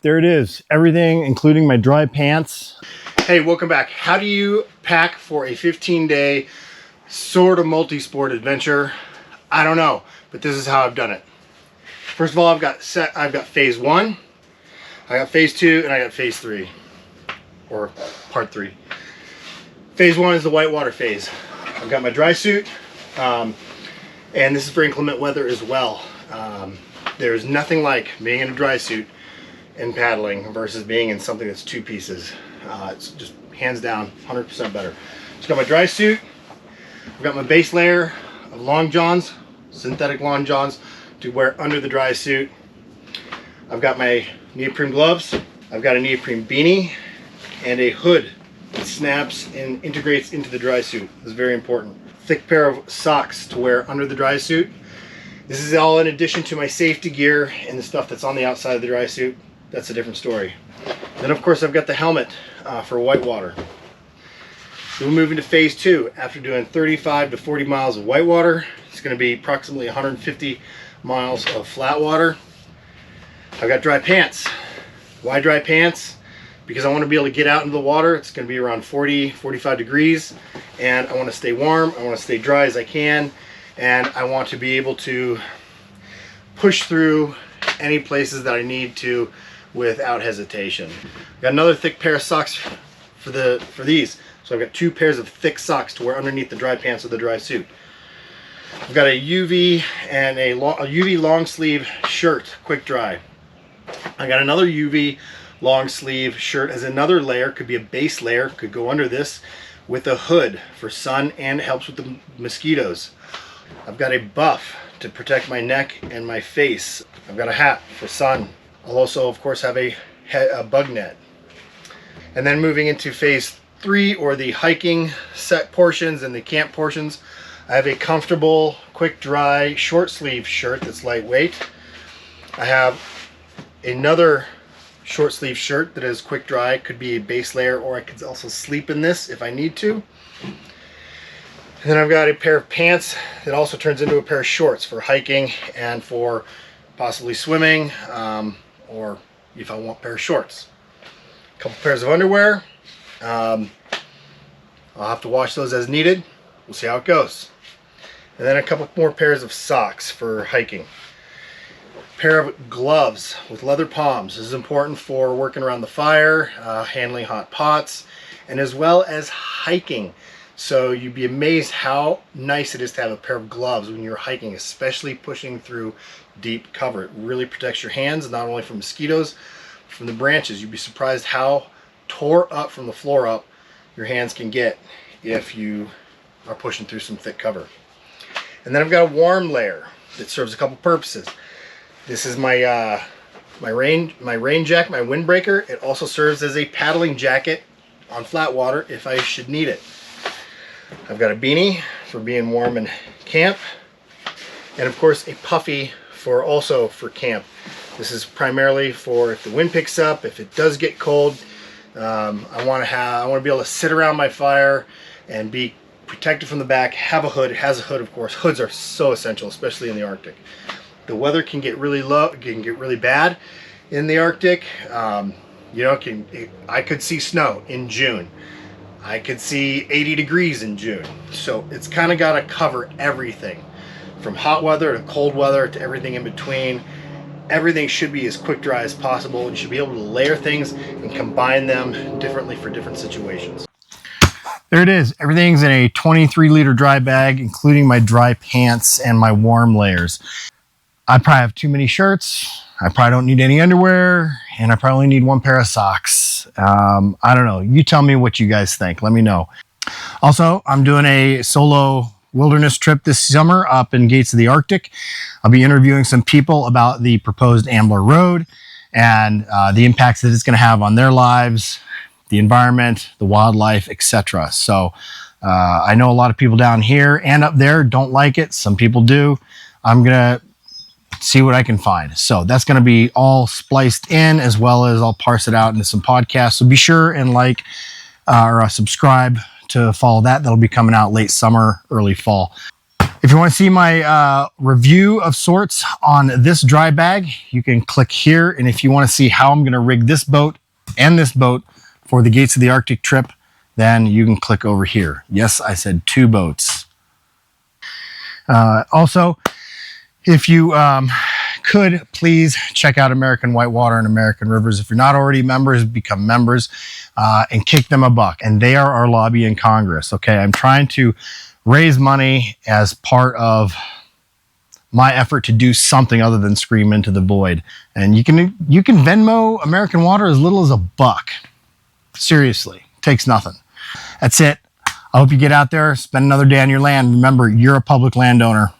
There it is, everything, including my dry pants. Hey, welcome back. How do you pack for a 15-day sort of multi-sport adventure? I don't know, but this is how I've done it. First of all, I've got phase 1, I got phase 2, and I got phase 3, or part 3. Phase 1 is the whitewater phase. I've got my dry suit, and this is for inclement weather as well. There's nothing like being in a dry suit and paddling versus being in something that's 2 pieces. It's just hands down 100% better. Just got my dry suit. I've got my base layer of long johns, synthetic long johns to wear under the dry suit. I've got my neoprene gloves. I've got a neoprene beanie and a hood that snaps and integrates into the dry suit. This is very important. Thick pair of socks to wear under the dry suit. This is all in addition to my safety gear and the stuff that's on the outside of the dry suit. That's a different story. Then of course I've got the helmet for whitewater. We'll move into phase 2. After doing 35 to 40 miles of whitewater, it's going to be approximately 150 miles of flat water. I've got dry pants. Why dry pants? Because I want to be able to get out into the water. It's going to be around 40-45 degrees, and I want to stay warm. I want to stay dry as I can, and I want to be able to push through any places that I need to without hesitation. Got another thick pair of socks for these. So I've got 2 pairs of thick socks to wear underneath the dry pants of the dry suit. I've got a UV and a UV long sleeve shirt, quick dry. I got another UV long sleeve shirt as another layer, could be a base layer, could go under this, with a hood for sun, and it helps with the mosquitoes. I've got a buff to protect my neck and my face. I've got a hat for sun. I'll also of course have a bug net. And then moving into phase 3, or the hiking set portions and the camp portions, I have a comfortable quick dry short sleeve shirt that's lightweight. I have another short sleeve shirt that is quick dry, could be a base layer, or I could also sleep in this if I need to. And then I've got a pair of pants that also turns into a pair of shorts for hiking and for possibly swimming, or if I want a pair of shorts. A couple pairs of underwear. I'll have to wash those as needed. We'll see how it goes. And then a couple more pairs of socks for hiking. A pair of gloves with leather palms. This is important for working around the fire, handling hot pots, and as well as hiking. So you'd be amazed how nice it is to have a pair of gloves when you're hiking, especially pushing through deep cover. It really protects your hands, not only from mosquitoes, but from the branches. You'd be surprised how tore up from the floor up your hands can get if you are pushing through some thick cover. And then I've got a warm layer that serves a couple purposes. This is my my rain jacket, my windbreaker. It also serves as a paddling jacket on flat water if I should need it. I've got a beanie for being warm in camp, and of course a puffy also for camp. This is primarily for if the wind picks up, if it does get cold. I want to be able to sit around my fire and be protected from the back. Have a hood. It has a hood, of course. Hoods are so essential, especially in the Arctic. The weather can get really low, can get really bad in the Arctic. You know, I could see snow in June. I could see 80 degrees in June. So it's kind of got to cover everything, from hot weather to cold weather to everything in between. Everything should be as quick dry as possible, and you should be able to layer things and combine them differently for different situations. There it is. Everything's in a 23-liter dry bag, including my dry pants and my warm layers. I probably have too many shirts. I probably don't need any underwear, and I probably need 1 pair of socks. I don't know. You tell me what you guys think. Let me know. Also, I'm doing a solo wilderness trip this summer up in Gates of the Arctic. I'll be interviewing some people about the proposed Ambler Road and the impacts that it's going to have on their lives, the environment, the wildlife, etc. So I know a lot of people down here and up there don't like it. Some people do. I'm going to see what I can find. So that's going to be all spliced in, as well as I'll parse it out into some podcasts. So be sure and like or subscribe to follow that. That'll be coming out late summer, early fall. If you want to see my review of sorts on this dry bag, you can click here. And if you want to see how I'm going to rig this boat and this boat for the Gates of the Arctic trip, then you can click over here. Yes, I said 2 boats. Also, if you could please check out American Whitewater and American Rivers. If you're not already members, become members and kick them $1. And they are our lobby in Congress. Okay, I'm trying to raise money as part of my effort to do something other than scream into the void. And you can Venmo American Water as little as $1. Seriously, takes nothing. That's it. I hope you get out there, spend another day on your land. Remember, you're a public landowner.